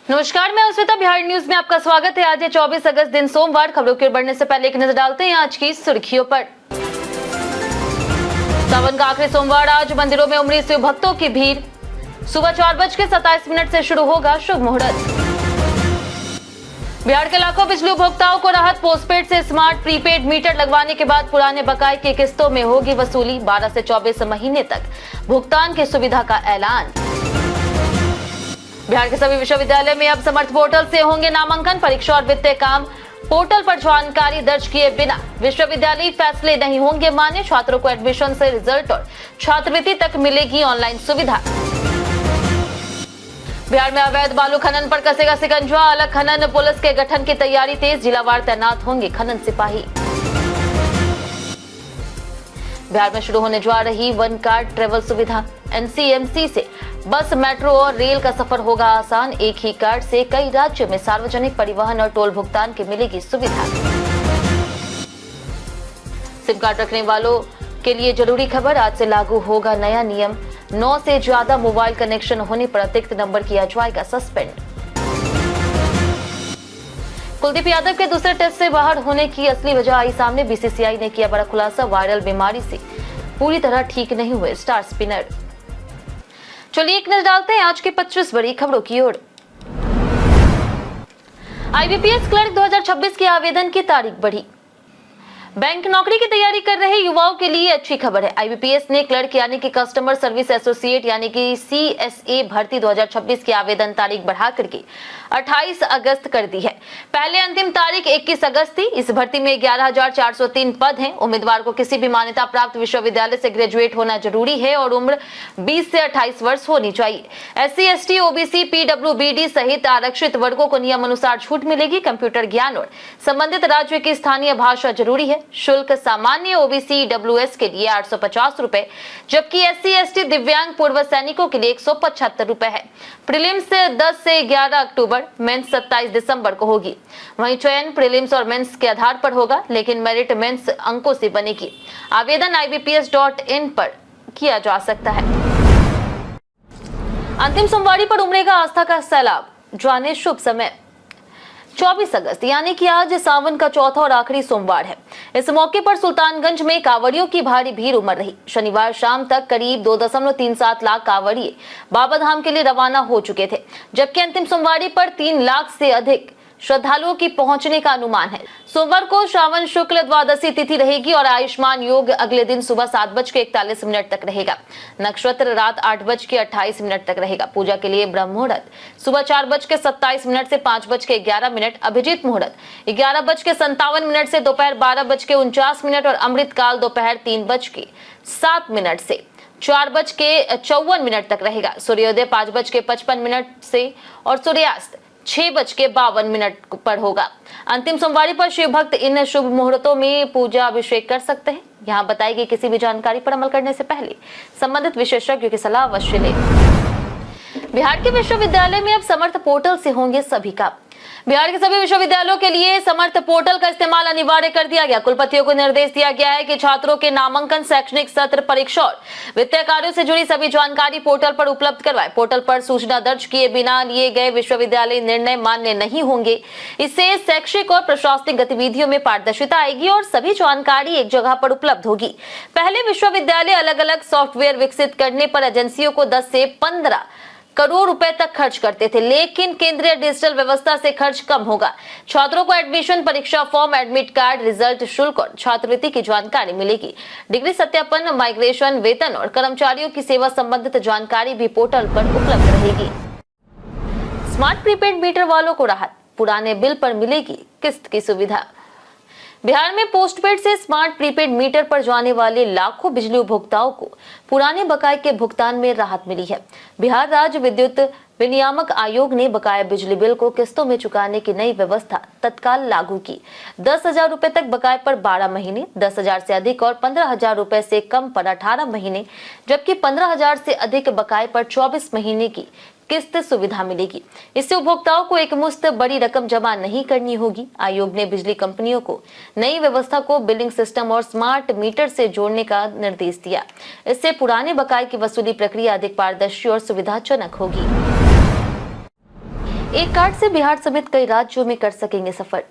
नमस्कार, मैं अस्मिता। बिहार न्यूज में आपका स्वागत है। आज है 24 अगस्त, दिन सोमवार। खबरों की ओर बढ़ने से पहले एक नजर डालते हैं आज की सुर्खियों पर। सावन का आखिरी सोमवार आज मंदिरों में उमड़ी शिव भक्तों की भीड़। सुबह 4:27 से शुरू होगा शुभ मुहूर्त। बिहार के लाखों बिजली उपभोक्ताओं को राहत। पोस्टपेड से स्मार्ट प्रीपेड मीटर लगवाने के बाद पुराने बकाये की किस्तों में होगी वसूली। 12 से 24 महीने तक भुगतान की सुविधा का ऐलान। बिहार के सभी विश्वविद्यालय में अब समर्थ पोर्टल से होंगे नामांकन, परीक्षा और वित्तीय काम पोर्टल पर जानकारी दर्ज किए बिना विश्वविद्यालय फैसले नहीं होंगे मान्य। छात्रों को एडमिशन से रिजल्ट और छात्रवृत्ति तक मिलेगी ऑनलाइन सुविधा। बिहार में अवैध बालू खनन पर कसेगा शिकंजा। अलग खनन पुलिस के गठन की तैयारी तेज। जिलावार तैनात होंगे खनन सिपाही। बिहार में शुरू होने जा रही वन कार्ड ट्रेवल सुविधा। एनसीएमसी से बस, मेट्रो और रेल का सफर होगा आसान। एक ही कार्ड से कई राज्यों में सार्वजनिक परिवहन और टोल भुगतान की मिलेगी सुविधा। सिम कार्ड रखने वालों के लिए जरूरी खबर। आज से लागू होगा नया नियम। 9 से ज्यादा मोबाइल कनेक्शन होने पर अतिरिक्त नंबर किया जाएगा सस्पेंड। कुलदीप यादव के दूसरे टेस्ट से बाहर होने की असली वजह आई सामने। बीसीसीआई ने किया बड़ा खुलासा। वायरल बीमारी से पूरी तरह ठीक नहीं हुए स्टार स्पिनर। चलिए एक नजर डालते हैं आज की 25 बड़ी खबरों की ओर। आईबीपीएस क्लर्क 2026 के आवेदन की तारीख बढ़ी। बैंक नौकरी की तैयारी कर रहे युवाओं के लिए अच्छी खबर है। आईबीपीएस ने क्लर्क यानी कि कस्टमर सर्विस एसोसिएट यानी कि सीएसए भर्ती 2026 की आवेदन तारीख बढ़ा करके 28 अगस्त कर दी है। पहले अंतिम तारीख 21 अगस्त थी। इस भर्ती में 11,403 पद हैं। उम्मीदवार को किसी भी मान्यता प्राप्त विश्वविद्यालय से ग्रेजुएट होना जरूरी है और उम्र 20 से 28 वर्ष होनी चाहिए। एससी, एसटी, ओबीसी, पीडब्ल्यूबीडी सहित आरक्षित वर्गों को नियम अनुसार छूट मिलेगी। कंप्यूटर ज्ञान और संबंधित राज्य की स्थानीय भाषा जरूरी है। शुल्क सामान्य ओबीसी डब्ल्यूएस के लिए 850 रुपए, जबकि एससी, एसटी, दिव्यांग, पूर्व सैनिकों के लिए 175 रुपए है। प्रीलिम्स 10 से 11 अक्टूबर, मेंस 27 दिसंबर को होगी। वहीं चयन प्रीलिम्स और मेंस के आधार पर होगा, लेकिन मेरिट मेंस अंकों से बनेगी। आवेदन ibps.in पर किया जा सकता है। अंतिम सोमवारी पर उमड़ेगा आस्था का सैलाब। जाने शुभ समय। 24 अगस्त यानी कि आज सावन का चौथा और आखिरी सोमवार है। इस मौके पर सुल्तानगंज में कांवड़ियों की भारी भीड़ उमड़ रही। शनिवार शाम तक करीब 2.37 लाख कांवड़िए बाबा धाम के लिए रवाना हो चुके थे, जबकि अंतिम सोमवारी पर 3 लाख से अधिक श्रद्धालुओं की पहुंचने का अनुमान है। सोमवार को श्रावण शुक्ल द्वादशी तिथि रहेगी और आयुष्मान योग अगले दिन सुबह 7:41 तक रहेगा। नक्षत्र रात 8:28 तक रहेगा। पूजा के लिए ब्रह्म मुहूर्त सुबह 4:27 से 5:11, अभिजीत मुहूर्त 11:57 से दोपहर 12:49 और अमृत काल दोपहर 3:07 से 4:54 तक रहेगा। सूर्योदय 5:55 से और सूर्यास्त 6:52 पर होगा। अंतिम सोमवारी पर शिव भक्त इन शुभ मुहूर्तों में पूजा अभिषेक कर सकते हैं। यहाँ बताई गई किसी भी जानकारी पर अमल करने से पहले संबंधित विशेषज्ञों की सलाह अवश्य लें। बिहार के विश्वविद्यालय में अब समर्थ पोर्टल से होंगे सभी काम। बिहार के सभी विश्वविद्यालयों के लिए समर्थ पोर्टल का इस्तेमाल अनिवार्य कर दिया गया। कुलपतियों को निर्देश दिया गया है कि छात्रों के नामांकन, शैक्षणिक सत्र, परीक्षा और वित्तीय कार्यों से जुड़ी सभी जानकारी पोर्टल पर उपलब्ध करवाएं। पोर्टल पर सूचना दर्ज किए बिना लिए गए विश्वविद्यालय निर्णय मान्य नहीं होंगे। इससे शैक्षिक और प्रशासनिक गतिविधियों में पारदर्शिता आएगी और सभी जानकारी एक जगह पर उपलब्ध होगी। पहले विश्वविद्यालय अलग अलग सॉफ्टवेयर विकसित करने पर एजेंसियों को 10 से 15 करोड़ रुपए तक खर्च करते थे, लेकिन केंद्रीय डिजिटल व्यवस्था से खर्च कम होगा। छात्रों को एडमिशन, परीक्षा फॉर्म, एडमिट कार्ड, रिजल्ट, शुल्क और छात्रवृत्ति की जानकारी मिलेगी। डिग्री सत्यापन, माइग्रेशन, वेतन और कर्मचारियों की सेवा संबंधित जानकारी भी पोर्टल पर उपलब्ध रहेगी। स्मार्ट प्रीपेड मीटर वालों को राहत। पुराने बिल पर मिलेगी किस्त की सुविधा। बिहार में पोस्टपेड से स्मार्ट प्रीपेड मीटर पर जाने वाले लाखों बिजली उपभोक्ताओं को पुराने बकाये के भुगतान में राहत मिली है। बिहार राज्य विद्युत विनियामक आयोग ने बकाया बिजली बिल को किस्तों में चुकाने की नई व्यवस्था तत्काल लागू की। 10,000 रुपए तक बकाये पर 12 महीने, 10,000 से अधिक और 15,000 रुपए से कम पर 18 महीने, जबकि 15,000 से अधिक बकाये पर 24 महीने की किस्त सुविधा मिलेगी। इससे उपभोक्ताओं को एक मुश्त बड़ी रकम जमा नहीं करनी होगी। आयोग ने बिजली कंपनियों को नई व्यवस्था को बिलिंग सिस्टम और स्मार्ट मीटर से जोड़ने का निर्देश दिया। इससे पुराने बकाये की वसूली प्रक्रिया अधिक पारदर्शी और सुविधाजनक होगी। एक कार्ड से बिहार समेत कई राज्यों में कर सकेंगे सफर।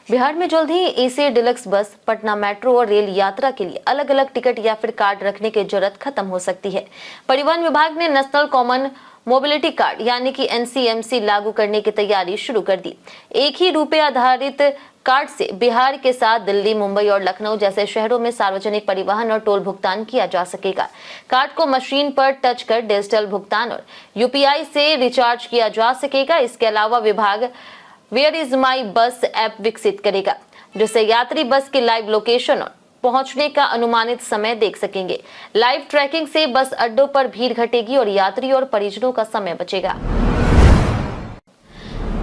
बिहार में जल्द ही एसी डिलक्स बस, पटना मेट्रो और रेल यात्रा के लिए अलग अलग टिकट या फिर कार्ड रखने की जरूरत खत्म हो सकती है। परिवहन विभाग ने नेशनल कॉमन मोबिलिटी कार्ड यानी कि एनसीएमसी लागू करने की तैयारी शुरू कर दी। एक ही रुपए आधारित कार्ड से बिहार के साथ दिल्ली, मुंबई और लखनऊ जैसे शहरों में सार्वजनिक परिवहन और टोल भुगतान किया जा सकेगा। कार्ड को मशीन पर टच कर डिजिटल भुगतान और यूपीआई से रिचार्ज किया जा सकेगा। इसके अलावा विभाग वेयर इज माई बस ऐप विकसित करेगा, जिससे यात्री बस की लाइव लोकेशन और पहुंचने का अनुमानित समय देख सकेंगे। लाइव ट्रैकिंग से बस अड्डों पर भीड़ घटेगी और यात्री और परिजनों का समय बचेगा।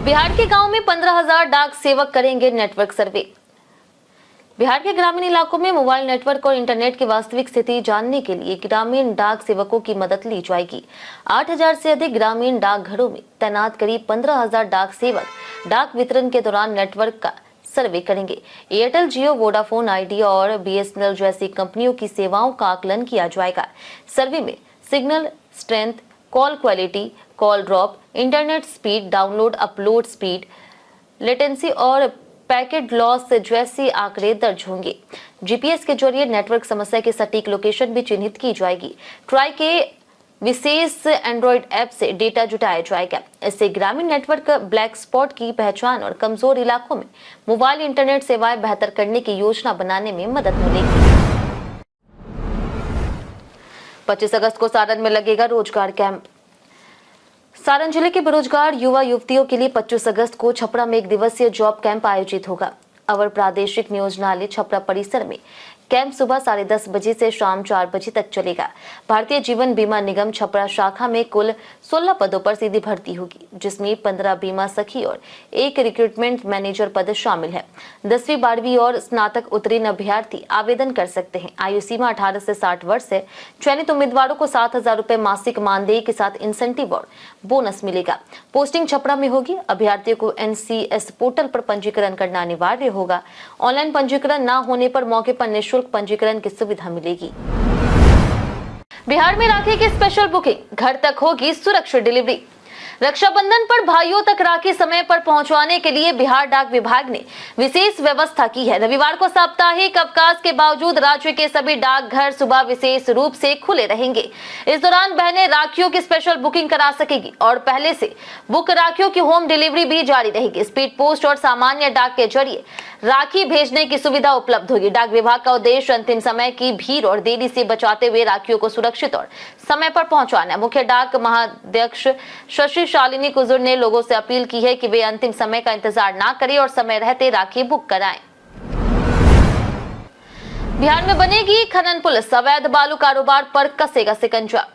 बिहार के गांव में 15,000 डाक सेवक करेंगे नेटवर्क सर्वे। बिहार के ग्रामीण इलाकों में मोबाइल नेटवर्क और इंटरनेट की वास्तविक स्थिति जानने के लिए ग्रामीण डाक सेवकों की मदद ली जाएगी। 8,000 से अधिक ग्रामीण डाकघरों में तैनात करीब 15,000 डाक सेवक डाक वितरण के दौरान नेटवर्क का सर्वे करेंगे। एयरटेल, जियो, वोडाफोन आइडिया और बीएसएनएल जैसी कंपनियों की सेवाओं का आकलन किया जाएगा। सर्वे में signal strength, call quality, call drop, internet speed, download upload speed, latency और पैकेट लॉस जैसे आंकड़े दर्ज होंगे। जीपीएस के जरिए नेटवर्क समस्या की सटीक लोकेशन भी चिन्हित की जाएगी। ट्राई के विशेष एंड्रॉइड ऐप से डेटा जुटाया जाएगा। इससे ग्रामीण नेटवर्क ब्लैक स्पॉट की पहचान और कमजोर इलाकों में मोबाइल इंटरनेट सेवाएं बेहतर करने की योजना बनाने में मदद मिलेगी। 25 अगस्त को सारण में लगेगा रोजगार कैंप। सारण जिले के बेरोजगार युवा युवतियों के लिए 25 अगस्त को छपरा में 1 दिवसीय जॉब कैंप आयोजित होगा। अवर प्रादेशिक नियोजनालय छपरा परिसर में कैंप सुबह 10:30 बजे से शाम 4 बजे तक चलेगा। भारतीय जीवन बीमा निगम छपरा शाखा में कुल 16 पदों पर सीधी भर्ती होगी, जिसमें 15 बीमा सखी और 1 रिक्रूटमेंट मैनेजर पद शामिल है। 10वीं, 12वीं और स्नातक उत्तीर्ण अभ्यर्थी आवेदन कर सकते हैं। आयु सीमा 18 से 60 वर्ष है। चयनित उम्मीदवारों को 7,000 रुपए मासिक मानदेय के साथ इंसेंटिव और बोनस मिलेगा। पोस्टिंग छपरा में होगी। अभ्यर्थियों को एनसीएस पोर्टल पर पंजीकरण करना अनिवार्य होगा। ऑनलाइन पंजीकरण न होने पर मौके पर निःशुल्क पंजीकरण की सुविधा मिलेगी। बिहार में राखी की स्पेशल बुकिंग, घर तक होगी सुरक्षित डिलीवरी। रक्षाबंधन पर भाइयों तक राखी समय पर पहुंचवाने के लिए बिहार डाक विभाग ने विशेष व्यवस्था की है। रविवार को साप्ताहिक अवकाश के बावजूद राज्य के सभी डाकघर सुबह विशेष रूप से खुले रहेंगे। इस दौरान बहनें राखियों की स्पेशल बुकिंग करा सकेगी और पहले से बुक राखियों की होम डिलीवरी भी जारी रहेगी। स्पीड पोस्ट और सामान्य डाक के जरिए राखी भेजने की सुविधा उपलब्ध होगी। डाक विभाग का उद्देश्य अंतिम समय की भीड़ और देरी से बचाते हुए राखियों को सुरक्षित और समय पर पहुंचाना है। मुख्य डाक महाध्यक्ष शशि शालिनी कुजुर ने लोगों से अपील की है कि वे अंतिम समय का इंतजार ना करें और समय रहते राखी बुक कराएं। बिहार में बनेगी खनन पुलिस, अवैध बालू कारोबार पर कसेगा शिकंजा।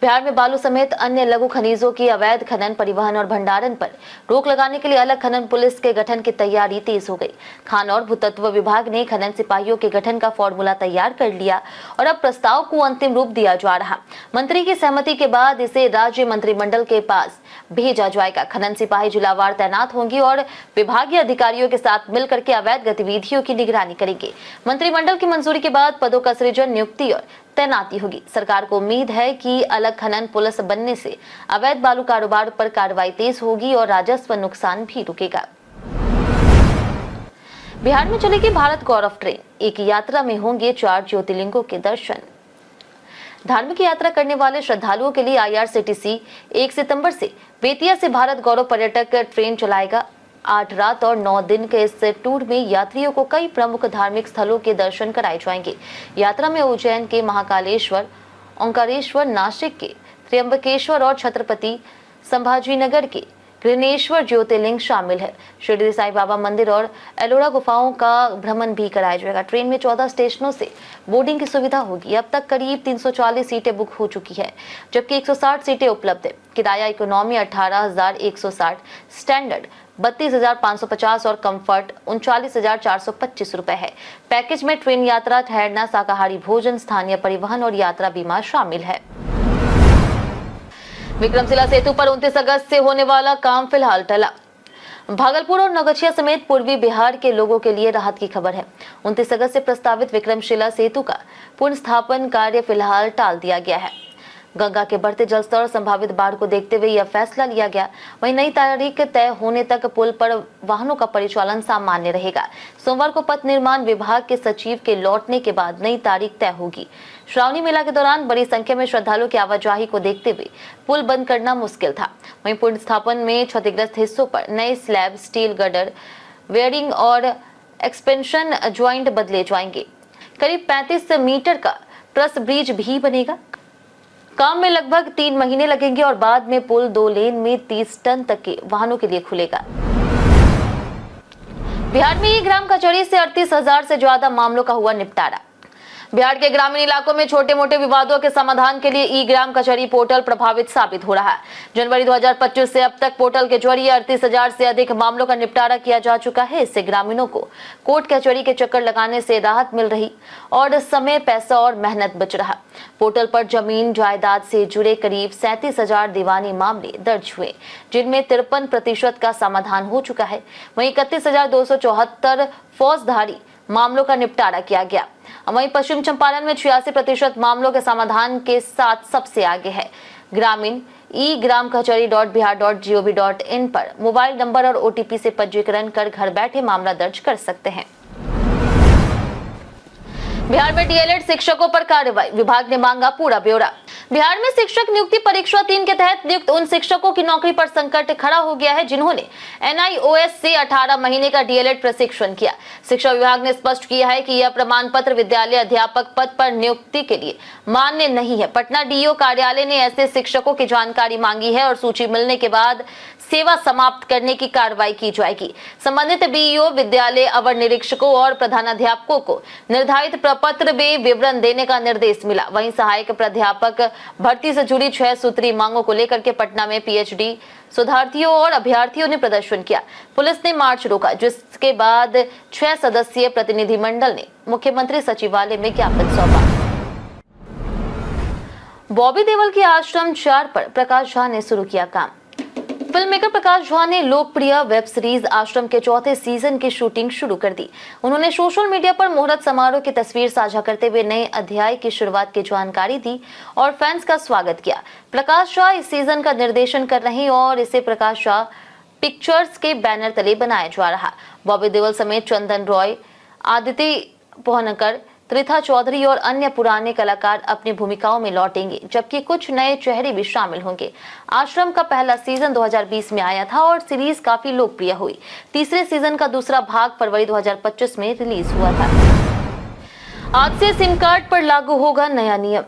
बिहार में बालू समेत अन्य लघु खनिजों की अवैध खनन, परिवहन और भंडारण पर रोक लगाने के लिए अलग खनन पुलिस के गठन की तैयारी तेज हो गई। खान और भूतत्व विभाग ने खनन सिपाहियों के गठन का फॉर्मूला तैयार कर लिया और अब प्रस्ताव को अंतिम रूप दिया जा रहा। मंत्री की सहमति के बाद इसे राज्य मंत्रिमंडल के पास भेजा जाएगा। खनन सिपाही जिलावार तैनात होंगे और विभागीय अधिकारियों के साथ मिलकर के अवैध गतिविधियों की निगरानी करेंगे। मंत्रिमंडल की मंजूरी के बाद पदों का सृजन, नियुक्ति और तैनाती होगी। सरकार को उम्मीद है कि अलग खनन पुलिस बनने से अवैध बालू कारोबार पर कार्रवाई तेज होगी और राजस्व नुकसान भी रुकेगा। बिहार में चलेगी भारत गौरव ट्रेन। एक यात्रा में होंगे 4 ज्योतिर्लिंगों के दर्शन। धार्मिक यात्रा करने वाले श्रद्धालुओं के लिए आईआरसीटीसी 1 सितंबर से बेतिया से भारत गौरव पर्यटक ट्रेन चलाएगा। 8 रात और 9 दिन के इस टूर में यात्रियों को कई प्रमुख धार्मिक स्थलों के दर्शन कराए जाएंगे। यात्रा में उज्जैन के महाकालेश्वर, ओंकारेश्वर, नासिक के त्र्यंबकेश्वर और छत्रपति संभाजीनगर के ग्रनेश्वर ज्योतिर्लिंग शामिल है। शिरडी साईं बाबा मंदिर और एलोरा गुफाओं का भ्रमण भी कराया जाएगा। ट्रेन में 14 स्टेशनों से बोर्डिंग की सुविधा होगी। अब तक करीब 340 सीटें बुक हो चुकी है, जबकि 160 सीटें उपलब्ध है। किराया इकोनॉमी 18,160, स्टैंडर्ड 32,550 और कंफर्ट 39,425 रुपए है। पैकेज में ट्रेन यात्रा, ठहरना, शाकाहारी भोजन, स्थानीय परिवहन और यात्रा बीमा शामिल है। विक्रमशिला सेतु पर 29 अगस्त से होने वाला काम फिलहाल टला। भागलपुर और नौगछिया समेत पूर्वी बिहार के लोगों के लिए राहत की खबर है। 29 अगस्त से प्रस्तावित विक्रमशिला सेतु का पुनर्स्थापन कार्य फिलहाल टाल दिया गया है। गंगा के बढ़ते जलस्तर और संभावित बाढ़ को देखते हुए यह फैसला लिया गया। वहीं नई तारीख तय होने तक पुल पर वाहनों का परिचालन सामान्य रहेगा। सोमवार को पथ निर्माण विभाग के सचिव के लौटने के बाद नई तारीख तय होगी। श्रावणी मेला के दौरान बड़ी संख्या में श्रद्धालुओं की आवाजाही को देखते हुए पुल बंद करना मुश्किल था। वहीं पुल स्थापन में क्षतिग्रस्त हिस्सों पर नए स्लैब, स्टील गर्डर, वेयरिंग और एक्सपेंशन ज्वाइंट बदले जाएंगे। करीब 35 मीटर का ट्रस ब्रिज भी बनेगा। काम में लगभग 3 महीने लगेंगे और बाद में पुल 2 लेन में 30 टन तक के वाहनों के लिए खुलेगा। बिहार में ई ग्राम कचहरी से 38,000 से ज्यादा मामलों का हुआ निपटारा। बिहार के ग्रामीण इलाकों में छोटे मोटे विवादों के समाधान के लिए ई ग्राम कचहरी पोर्टल प्रभावित साबित हो रहा है। जनवरी 2025 से अब तक पोर्टल के जरिए 38,000 से अधिक मामलों का निपटारा किया जा चुका है। इससे ग्रामीणों को कोर्ट कचहरी के चक्कर लगाने से राहत मिल रही और समय, पैसा और मेहनत बच रहा। पोर्टल पर जमीन जायदाद से जुड़े करीब 37,000 दीवानी मामले दर्ज हुए, जिनमें 53% का समाधान हो चुका है। वहीं 31,274 फौजदारी मामलों का निपटारा किया गया। वहीं पश्चिम चंपारण में 86% मामलों के समाधान के साथ सबसे आगे है। ग्रामीण ई ग्राम कचहरी.बिहार.gov.in पर मोबाइल नंबर और OTP से पंजीकरण कर घर बैठे मामला दर्ज कर सकते हैं। बिहार में DLED शिक्षकों पर कार्रवाई, विभाग ने मांगा पूरा ब्यौरा। बिहार में शिक्षक नियुक्ति परीक्षा 3 के तहत नियुक्त उन शिक्षकों की नौकरी पर संकट खड़ा हो गया है जिन्होंने NIOS से 18 महीने का DLED प्रशिक्षण किया। शिक्षा विभाग ने स्पष्ट किया है कि यह प्रमाण पत्र विद्यालय अध्यापक पद पर नियुक्ति के लिए मान्य नहीं है। पटना DO कार्यालय ने ऐसे शिक्षकों की जानकारी मांगी है और सूची मिलने के बाद सेवा समाप्त करने की कार्रवाई की जाएगी। संबंधित BEO, विद्यालय अवर निरीक्षकों और प्रधानाध्यापकों को निर्धारित प्रपत्र में विवरण देने का निर्देश मिला। वहीं सहायक प्राध्यापक भर्ती से जुड़ी 6 सूत्री मांगों को लेकर के पटना में PhD शोधार्थियों और अभ्यर्थियों ने प्रदर्शन किया। पुलिस ने मार्च रोका, जिसके बाद 6 सदस्यीय प्रतिनिधिमंडल ने मुख्यमंत्री सचिवालय में ज्ञापन सौंपा। बॉबी देओल के आश्रम 4 पर प्रकाश झा ने शुरू किया काम। फिल्म मेकर प्रकाश झा ने लोकप्रिय वेब सीरीज आश्रम के 4थे सीजन की शूटिंग शुरू कर दी। उन्होंने सोशल मीडिया पर मुहूर्त समारोह की तस्वीर साझा करते हुए नए अध्याय की शुरुआत की जानकारी दी और फैंस का स्वागत किया। प्रकाश झा इस सीजन का निर्देशन कर रहे हैं और इसे प्रकाश झा पिक्चर्स के बैनर तले बनाया जा रहा। बॉबी देओल समेत चंदन रॉय, आदित्य पोहनकर, त्रिथा चौधरी और अन्य पुराने कलाकार अपनी भूमिकाओं में लौटेंगे, जबकि कुछ नए चेहरे भी शामिल होंगे। आश्रम का पहला सीजन 2020 में आया था और सीरीज काफी लोकप्रिय हुई। तीसरे सीजन का दूसरा भाग फरवरी 2025 में रिलीज हुआ था। आज से सिम कार्ड पर लागू होगा नया नियम।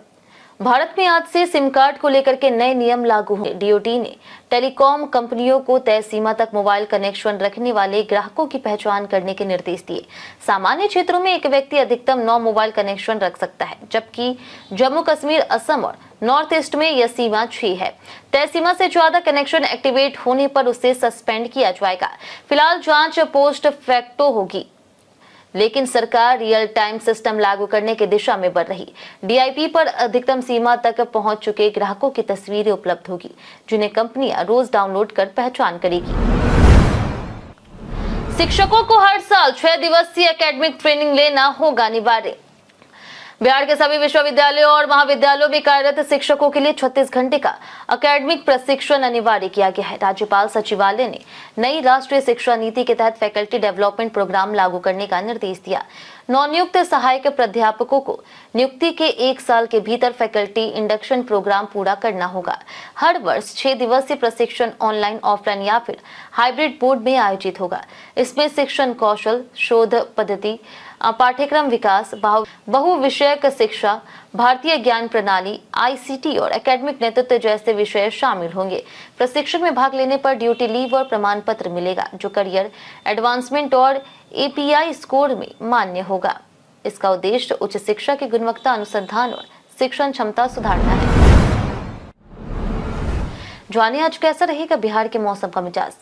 भारत में आज से सिम कार्ड को लेकर के नए नियम लागू होंगे। DOT ने टेलीकॉम कंपनियों को तय सीमा तक मोबाइल कनेक्शन रखने वाले ग्राहकों की पहचान करने के निर्देश दिए। सामान्य क्षेत्रों में एक व्यक्ति अधिकतम 9 मोबाइल कनेक्शन रख सकता है, जबकि जम्मू कश्मीर, असम और नॉर्थ ईस्ट में यह सीमा 6 है। तय सीमा से ज्यादा कनेक्शन एक्टिवेट होने पर उसे सस्पेंड किया जाएगा। फिलहाल जांच पोस्ट फैक्टो होगी, लेकिन सरकार रियल टाइम सिस्टम लागू करने की दिशा में बढ़ रही। DIP पर अधिकतम सीमा तक पहुंच चुके ग्राहकों की तस्वीरें उपलब्ध होगी, जिन्हें कंपनियां रोज डाउनलोड कर पहचान करेगी। शिक्षकों को हर साल 6 दिवसीय एकेडमिक ट्रेनिंग लेना होगा अनिवार्य। बिहार के सभी विश्वविद्यालयों और महाविद्यालयों में कार्यरत शिक्षकों के लिए 36 घंटे का अकेडमिक प्रशिक्षण अनिवार्य किया गया है। राज्यपाल सचिवालय ने नई राष्ट्रीय शिक्षा नीति के तहत फैकल्टी डेवलपमेंट प्रोग्राम लागू करने का निर्देश दिया। नवनियुक्त सहायक प्राध्यापकों को नियुक्ति के 1 साल के भीतर फैकल्टी इंडक्शन प्रोग्राम पूरा करना होगा। हर वर्ष 6 दिवसीय प्रशिक्षण ऑनलाइन, ऑफलाइन या फिर हाइब्रिड मोड में आयोजित होगा। इसमें शिक्षण कौशल, शोध पद्धति, पाठ्यक्रम विकास, बहुविषयक शिक्षा, भारतीय ज्ञान प्रणाली, ICT और एकेडमिक नेतृत्व जैसे विषय शामिल होंगे। प्रशिक्षण में भाग लेने पर ड्यूटी लीव और प्रमाण पत्र मिलेगा, जो करियर एडवांसमेंट और API स्कोर में मान्य होगा। इसका उद्देश्य उच्च शिक्षा की गुणवत्ता, अनुसंधान और शिक्षण क्षमता सुधारना है। जानिए आज कैसा रहेगा बिहार के मौसम का मिजाज।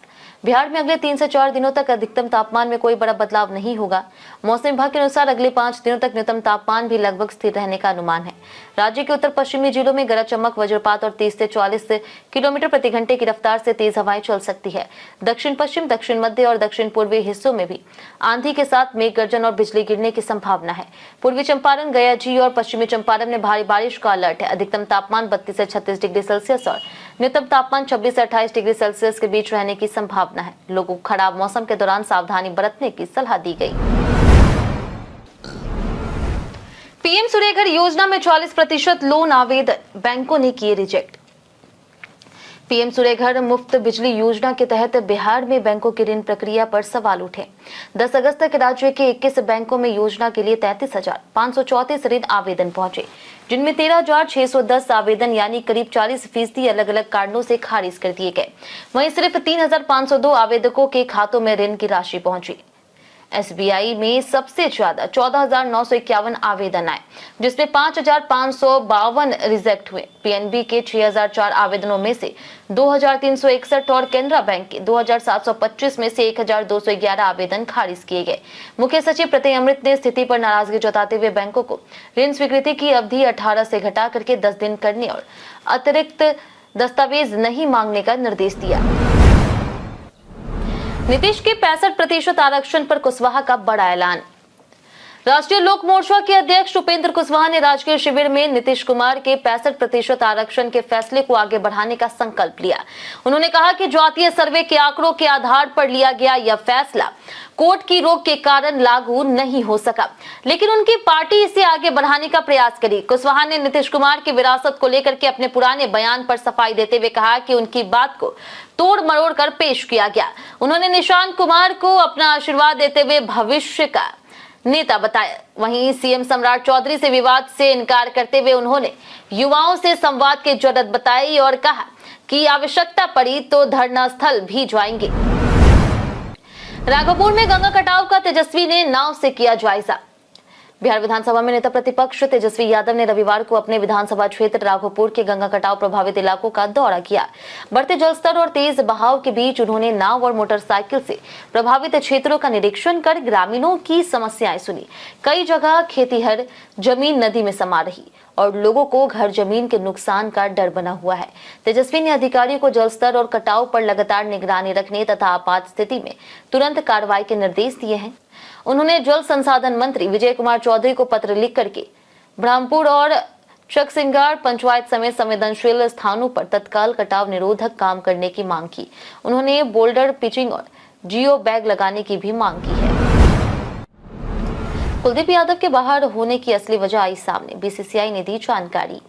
बिहार में अगले 3 से 4 दिनों तक अधिकतम तापमान में कोई बड़ा बदलाव नहीं होगा। मौसम विभाग के अनुसार अगले 5 दिनों तक न्यूनतम तापमान भी लगभग स्थिर रहने का अनुमान है। राज्य के उत्तर पश्चिमी जिलों में गरज चमक, वज्रपात और 30 से 40 किलोमीटर प्रति घंटे की रफ्तार से तेज हवाएं चल सकती है। दक्षिण पश्चिम, दक्षिण मध्य और दक्षिण पूर्वी हिस्सों में भी आंधी के साथ मेघ गर्जन और बिजली गिरने की संभावना है। पूर्वी चंपारण, गया जी और पश्चिमी चंपारण में भारी बारिश का अलर्ट है। अधिकतम तापमान 32 से 36 डिग्री सेल्सियस और न्यूनतम तापमान 26 से 28 डिग्री सेल्सियस के बीच रहने की संभावना है। लोगों को खराब मौसम के दौरान सावधानी बरतने की सलाह दी गई। पीएम सूर्यघर योजना में 40% लोन आवेदन बैंकों ने किए रिजेक्ट। पीएम सूर्यघर मुफ्त बिजली योजना के तहत बिहार में बैंकों की ऋण प्रक्रिया पर सवाल उठे। 10 अगस्त तक राज्य के 21 बैंकों में योजना के लिए 33,534 ऋण आवेदन पहुंचे, जिनमें 13,610 आवेदन यानी करीब 40% अलग अलग कारणों से खारिज कर दिए गए। वहीं सिर्फ 3,502 आवेदकों के खातों में ऋण की राशि पहुंची। एसबीआई में सबसे ज्यादा 14,951 आवेदन आए, जिसमें 5,552 रिजेक्ट हुए। पीएनबी के 6,004 आवेदनों में से 2,361 और केनरा बैंक के 2,725 में से 1,211 आवेदन खारिज किए गए। मुख्य सचिव प्रत्यय अमृत ने स्थिति पर नाराजगी जताते हुए बैंकों को ऋण स्वीकृति की अवधि 18 से घटा करके 10 दिन करने और अतिरिक्त दस्तावेज नहीं मांगने का निर्देश दिया। नीतीश के 65% आरक्षण पर कुशवाहा का बड़ा ऐलान। राष्ट्रीय लोक मोर्चा के अध्यक्ष उपेंद्र कुशवाहा ने राजगीर शिविर में नीतीश कुमार के 65% आरक्षण के फैसले को आगे बढ़ाने का संकल्प लिया। उन्होंने कहा कि जातीय सर्वे के आंकड़ों के आधार पर लिया गया यह फैसला कोर्ट की रोक के कारण लागू नहीं हो सका, लेकिन उनकी पार्टी इसे आगे बढ़ाने का प्रयास करी। कुशवाहा ने नीतीश कुमार की विरासत को लेकर के अपने पुराने बयान पर सफाई देते हुए कहा कि उनकी बात को तोड़ मरोड़ कर पेश किया गया। उन्होंने निशांत कुमार को अपना आशीर्वाद देते हुए भविष्य का नेता बताया। वहीं सीएम सम्राट चौधरी से विवाद से इनकार करते हुए उन्होंने युवाओं से संवाद की जरूरत बताई और कहा कि आवश्यकता पड़ी तो धरना स्थल भी जाएंगे। राघोपुर में गंगा कटाव का तेजस्वी ने नाव से किया जायजा। बिहार विधानसभा में नेता प्रतिपक्ष तेजस्वी यादव ने रविवार को अपने विधानसभा क्षेत्र राघोपुर के गंगा कटाव प्रभावित इलाकों का दौरा किया। बढ़ते जलस्तर और तेज बहाव के बीच उन्होंने नाव और मोटरसाइकिल से प्रभावित क्षेत्रों का निरीक्षण कर ग्रामीणों की समस्याएं सुनी। कई जगह खेतीहर जमीन नदी में समा रही और लोगों को घर जमीन के नुकसान का डर बना हुआ है। तेजस्वी ने अधिकारियों को जलस्तर और कटाव पर लगातार निगरानी रखने तथा आपात स्थिति में तुरंत कार्रवाई के निर्देश दिए हैं। उन्होंने जल संसाधन मंत्री विजय कुमार चौधरी को पत्र लिख करके ब्रह्मपुर और चकसिंगार पंचायत समेत संवेदनशील स्थानों पर तत्काल कटाव निरोधक काम करने की मांग की। उन्होंने बोल्डर पिचिंग और जियो बैग लगाने की भी मांग की है। कुलदीप यादव के बाहर होने की असली वजह आई सामने, बीसीसीआई ने दी जानकारी।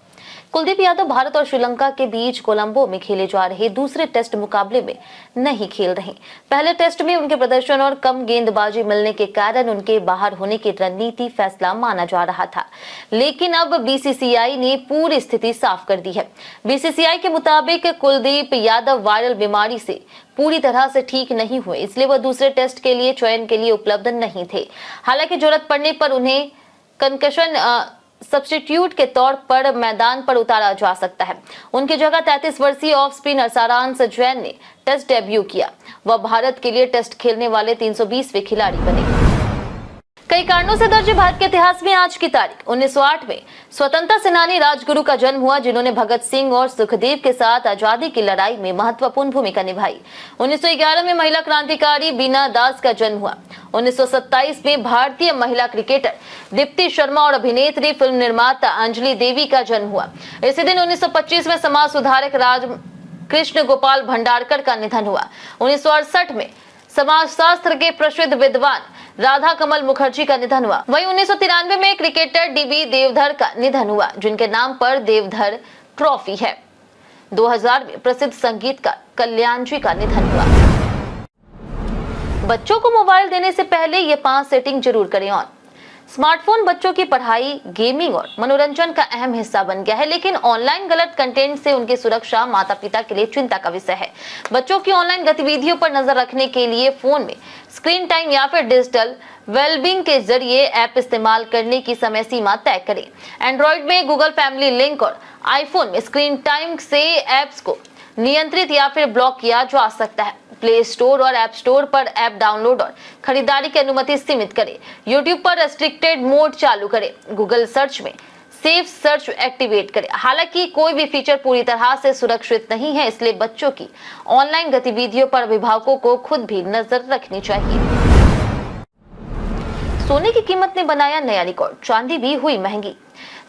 कुलदीप यादव भारत और श्रीलंका के बीच कोलंबो में खेले जा रहे दूसरे टेस्ट मुकाबले में नहीं खेल रहे। पहले टेस्ट में उनके प्रदर्शन और कम गेंदबाजी मिलने के कारण उनके बाहर होने की रणनीति फैसला माना जा रहा था, लेकिन अब बीसीसीआई ने पूरी स्थिति साफ कर दी है। बीसीसीआई के मुताबिक कुलदीप यादव वायरल बीमारी से पूरी तरह से ठीक नहीं हुए, इसलिए वह दूसरे टेस्ट के लिए चयन के लिए उपलब्ध नहीं थे। हालांकि जरूरत पड़ने पर उन्हें कंकशन सब्स्टिट्यूट के तौर पर मैदान पर उतारा जा सकता है। उनकी जगह 33 वर्षीय ऑफ स्पिनर सारांश जैन ने टेस्ट डेब्यू किया। वह भारत के लिए टेस्ट खेलने वाले 320वें खिलाड़ी बने। कई कारणों से दर्ज भारत के इतिहास में आज की तारीख 1908 में स्वतंत्रता सेनानी राजगुरु का जन्म हुआ, जिन्होंने भगत सिंह और सुखदेव के साथ आजादी की लड़ाई में महत्वपूर्ण भूमिका निभाई। 1911 में महिला क्रांतिकारी बीना दास का जन्म हुआ। 1927 में भारतीय महिला क्रिकेटर दीप्ति शर्मा और अभिनेत्री फिल्म निर्माता अंजलि देवी का जन्म हुआ। इसी दिन 1925 में समाज सुधारक राज कृष्ण गोपाल भंडारकर का निधन हुआ। 1968 में समाजशास्त्र के प्रसिद्ध विद्वान राधा कमल मुखर्जी का निधन हुआ। वहीं 1993 में क्रिकेटर डीवी देवधर का निधन हुआ, जिनके नाम पर देवधर ट्रॉफी है। 2000 में प्रसिद्ध संगीतकार कल्याण जी का निधन हुआ। बच्चों को मोबाइल देने से पहले ये 5 सेटिंग जरूर करें ऑन। स्मार्टफोन बच्चों की पढ़ाई, गेमिंग और मनोरंजन का अहम हिस्सा बन गया है, लेकिन ऑनलाइन गलत कंटेंट से उनकी सुरक्षा माता पिता के लिए चिंता का विषय है। बच्चों की ऑनलाइन गतिविधियों पर नजर रखने के लिए फोन में स्क्रीन टाइम या फिर डिजिटल वेलबींग के जरिए ऐप इस्तेमाल करने की समय सीमा तय करें। एंड्रॉइड में गूगल फैमिली लिंक और आईफोन में स्क्रीन टाइम से ऐप्स को नियंत्रित या फिर ब्लॉक किया जा सकता है। प्ले स्टोर और ऐप स्टोर पर ऐप डाउनलोड और खरीदारी की अनुमति सीमित करें। यूट्यूब पर रेस्ट्रिक्टेड मोड चालू करें। गूगल सर्च में सेफ सर्च एक्टिवेट करें। हालांकि कोई भी फीचर पूरी तरह से सुरक्षित नहीं है, इसलिए बच्चों की ऑनलाइन गतिविधियों पर अभिभावकों को खुद भी नजर रखनी चाहिए। सोने की कीमत ने बनाया नया रिकॉर्ड, चांदी भी हुई महंगी।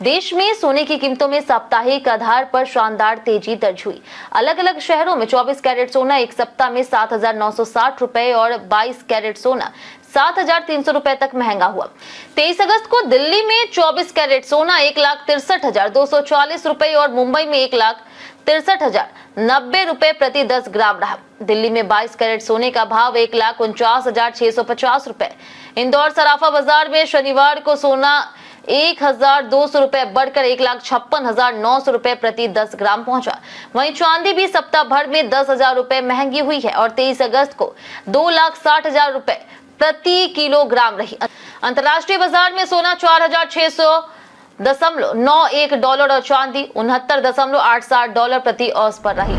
देश में सोने की कीमतों में साप्ताहिक आधार पर शानदार तेजी दर्ज हुई। अलग अलग शहरों में 24 कैरेट सोना एक सप्ताह में 7,960 रुपए और 22 कैरेट सोना 7,300 रुपए तक महंगा हुआ। 23 अगस्त को दिल्ली में 24 कैरेट सोना 1,63,240 रुपए और मुंबई में 1,63,090 रुपए प्रति 10 ग्राम रहा। दिल्ली में 22 कैरेट सोने का भाव 1,49,650 रुपए। इंदौर सराफा बाजार में शनिवार को सोना 1,200 रुपए बढ़कर 1,56,900 रुपए प्रति 10 ग्राम पहुंचा। वहीं चांदी भी सप्ताह भर में 10,000 रुपए महंगी हुई है और 23 अगस्त को 2,60,000 रुपए प्रति किलोग्राम रही। अंतर्राष्ट्रीय बाजार में सोना 4,600.91 डॉलर और चांदी 69.87 डॉलर प्रति औंस पर रही।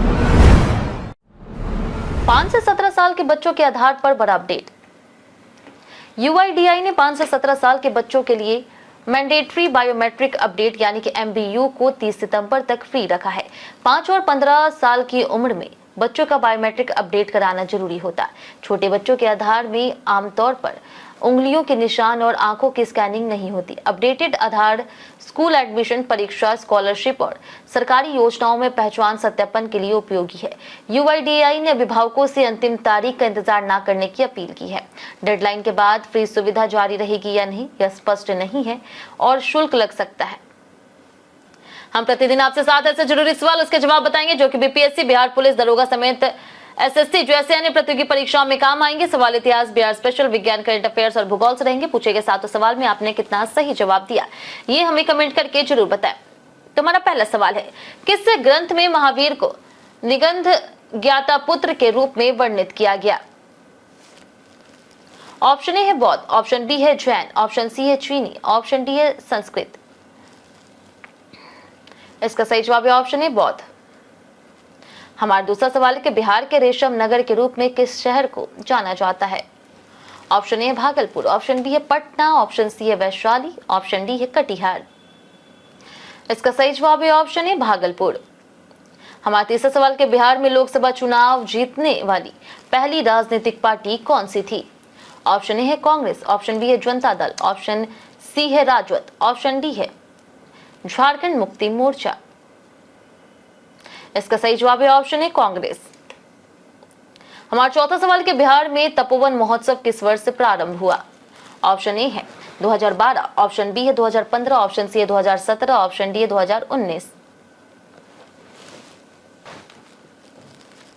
5 से 17 साल के बच्चों के आधार पर बड़ा अपडेट। UIDAI ने 5 से 17 साल के बच्चों के लिए मैंडेटरी बायोमेट्रिक अपडेट यानी कि MBU को 30 सितंबर तक फ्री रखा है। 5 और 15 साल की उम्र में बच्चों का बायोमेट्रिक अपडेट कराना जरूरी होता है। छोटे बच्चों के आधार में आमतौर पर उंगलियों के निशान और आंखों की स्कैनिंग नहीं होती। अपडेटेड आधार स्कूल एडमिशन, परीक्षा, स्कॉलरशिप और सरकारी योजनाओं में पहचान सत्यापन के लिए उपयोगी है। UIDAI ने अभिभावकों से अंतिम तारीख का इंतजार न करने की अपील की है। डेडलाइन के बाद फ्री सुविधा जारी रहेगी या नहीं, यह स्पष्ट नहीं है और शुल्क लग सकता है। हम प्रतिदिन आपसे साथ ऐसे जरूरी सवाल उसके जवाब बताएंगे जो कि BPSC, बिहार पुलिस दरोगा समेत SSC जैसे अन्य प्रतियोगी परीक्षाओं में काम आएंगे। सवाल इतिहास, बिहार स्पेशल, विज्ञान, करंट अफेयर्स और भूगोल से रहेंगे। पूछे गए 7 सवाल में आपने कितना सही जवाब दिया, ये हमें कमेंट करके जरूर बताएं। तुम्हारा पहला सवाल है, किस ग्रंथ में महावीर को निगंध ज्ञाता पुत्र के रूप में वर्णित किया गया? ऑप्शन ए है बौद्ध, ऑप्शन बी है जैन, ऑप्शन सी है चीनी, ऑप्शन डी है संस्कृत। इसका सही जवाब है ऑप्शन ए बौद्ध। हमारा दूसरा सवाल है कि बिहार के रेशम नगर के रूप में किस शहर को जाना जाता है? ऑप्शन ए है भागलपुर, ऑप्शन बी है पटना, ऑप्शन सी है वैशाली, ऑप्शन डी है कटिहार। इसका सही जवाब है ऑप्शन ए भागलपुर। हमारा तीसरा सवाल के बिहार में लोकसभा चुनाव जीतने वाली पहली राजनीतिक पार्टी कौन सी थी? ऑप्शन ए है कांग्रेस, ऑप्शन बी है जनता दल, ऑप्शन सी है राजद, ऑप्शन डी है झारखंड मुक्ति मोर्चा। इसका सही जवाब है ऑप्शन ए कांग्रेस। हमारा चौथा सवाल के बिहार में तपोवन महोत्सव किस वर्ष से प्रारंभ हुआ? ऑप्शन ए है 2012, ऑप्शन बी है 2015, ऑप्शन सी है 2017, ऑप्शन डी है 2019।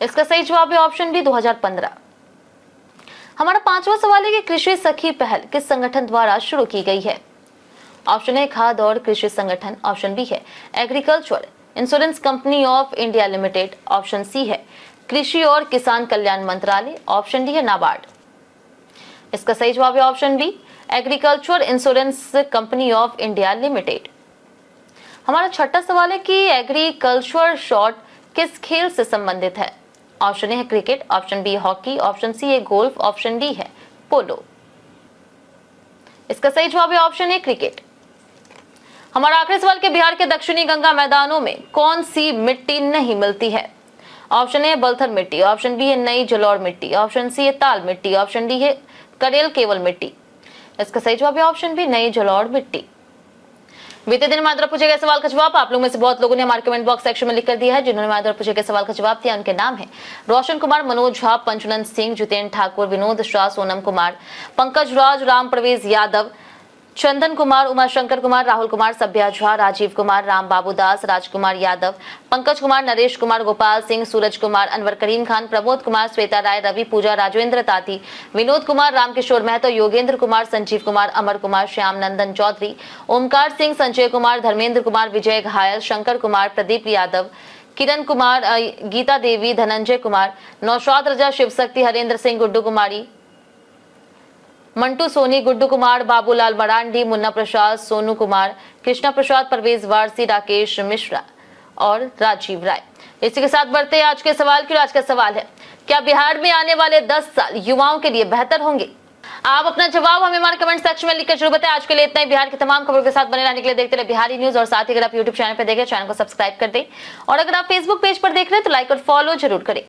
इसका सही जवाब है ऑप्शन बी 2015। हमारा पांचवा सवाल है कि कृषि सखी पहल किस संगठन द्वारा शुरू की गई है? ऑप्शन ए खाद्य और कृषि संगठन, ऑप्शन बी है agriculture insurance company of India limited, option C है कृषि और किसान कल्याण मंत्रालय, ऑप्शन डी है नाबार्ड। इसका सही जवाब है option B agriculture insurance company of India limited. हमारा छठा सवाल है कि एग्रीकल्चर शॉट किस खेल से संबंधित है? ऑप्शन ए है cricket, option B hockey, option C है गोल्फ, ऑप्शन डी है पोलो। इसका सही जवाब है ऑप्शन ए क्रिकेट। हमारा आखिरी सवाल के बिहार के दक्षिणी गंगा मैदानों में कौन सी मिट्टी नहीं मिलती है? ऑप्शन ए बलथर मिट्टी, ऑप्शन बी है नई जलौर मिट्टी, ऑप्शन सी है ताल मिट्टी, ऑप्शन डी है करेल केवल मिट्टी। इसका सही जवाब है ऑप्शन बी नई जलौर मिट्टी। बीते दिन हमारे द्वारा पूछे गए सवाल का जवाब आप लोगों में से बहुत लोगों ने हमारे कमेंट बॉक्स सेक्शन में लिख कर दिया है। जिन्होंने हमारे द्वारा पूछे गए सवाल का जवाब दिया उनके नाम है रोशन कुमार, मनोज झा, पंचनंद सिंह, जितेंद्र ठाकुर, विनोद शाह, सोनम कुमार, पंकज राज, राम प्रवेश यादव, चंदन कुमार, उमाशंकर कुमार, राहुल कुमार, सभ्या झा, राजीव कुमार, राम बाबू दास, राजकुमार यादव, पंकज कुमार, नरेश कुमार, गोपाल सिंह, सूरज कुमार, अनवर करीम खान, प्रमोद कुमार, श्वेता राय, रवि पूजा, राजेंद्र ताती, विनोद कुमार, रामकिशोर महतो, योगेंद्र कुमार, संजीव कुमार, अमर कुमार, श्याम नंदन चौधरी, ओमकार सिंह, संजय कुमार, धर्मेंद्र कुमार, विजय घायल, शंकर कुमार, प्रदीप यादव, किरण कुमार, गीता देवी, धनंजय कुमार, नौशाद रजा, शिव शक्ति, हरेंद्र सिंह, गुड्डू कुमारी, मंटू सोनी, गुड्डू कुमार, बाबूलाल मरांडी, मुन्ना प्रसाद, सोनू कुमार, कृष्णा प्रसाद, परवेज वारसी, राकेश मिश्रा, और राजीव राय। इसी के साथ बढ़ते हैं आज के सवाल की। आज का सवाल है, क्या बिहार में आने वाले 10 साल युवाओं के लिए बेहतर होंगे? आप अपना जवाब हमें हमारे कमेंट सेक्शन में लिखकर जरूर बताएं। आज के लिए इतना ही। बिहार की तमाम खबरों के साथ बने रहने के लिए देखते रहिए बिहारी न्यूज, और साथ ही अगर आप यूट्यूब चैनल पर देखें, चैनल को सब्सक्राइब कर दें, और अगर आप फेसबुक पेज पर देख रहे हैं तो लाइक और फॉलो जरूर करें।